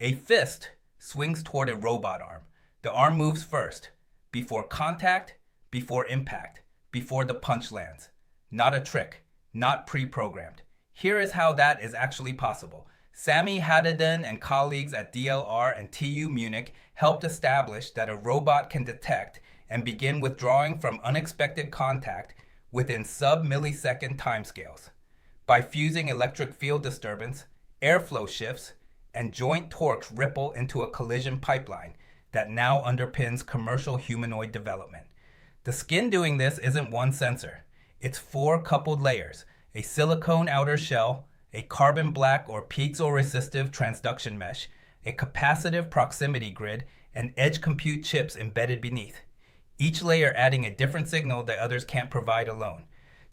A fist swings toward a robot arm. The arm moves first, before contact, before impact, before the punch lands. Not a trick, not pre-programmed. Here is how that is actually possible. Sami Haddadin and colleagues at DLR and TU Munich helped establish that a robot can detect and begin withdrawing from unexpected contact within sub-millisecond timescales. By fusing electric field disturbance, airflow shifts, and joint torques ripple into a collision pipeline that now underpins commercial humanoid development. The skin doing this isn't one sensor. It's 4 coupled layers, a silicone outer shell, a carbon black or piezoresistive transduction mesh, a capacitive proximity grid, and edge compute chips embedded beneath, each layer adding a different signal that others can't provide alone.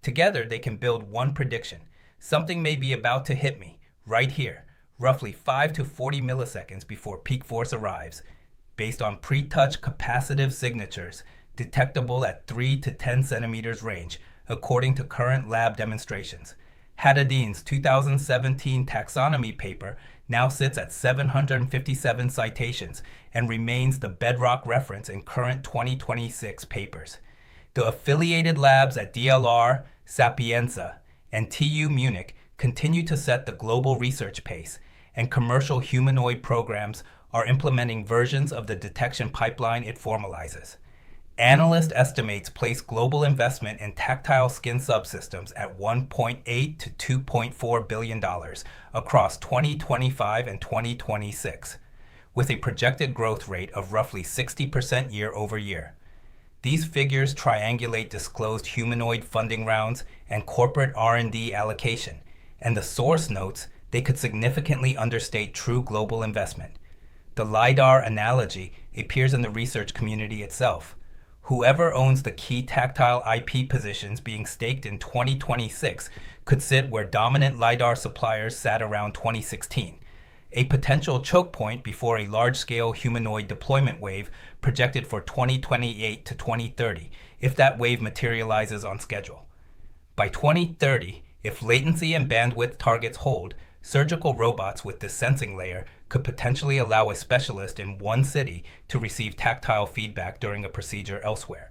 Together, they can build one prediction. Something may be about to hit me, right here, roughly 5 to 40 milliseconds before peak force arrives, based on pre-touch capacitive signatures detectable at 3 to 10 centimeters range, according to current lab demonstrations. Haddadin's 2017 taxonomy paper now sits at 757 citations and remains the bedrock reference in current 2026 papers. The affiliated labs at DLR, Sapienza, and TU Munich continue to set the global research pace, and commercial humanoid programs are implementing versions of the detection pipeline it formalizes. Analyst estimates place global investment in tactile skin subsystems at $1.8 to $2.4 billion across 2025 and 2026, with a projected growth rate of roughly 60% year over year. These figures triangulate disclosed humanoid funding rounds and corporate R&D allocation, and the source notes they could significantly understate true global investment. The LiDAR analogy appears in the research community itself. Whoever owns the key tactile IP positions being staked in 2026 could sit where dominant LiDAR suppliers sat around 2016, a potential choke point before a large-scale humanoid deployment wave projected for 2028 to 2030, if that wave materializes on schedule. By 2030, if latency and bandwidth targets hold, surgical robots with this sensing layer could potentially allow a specialist in one city to receive tactile feedback during a procedure elsewhere,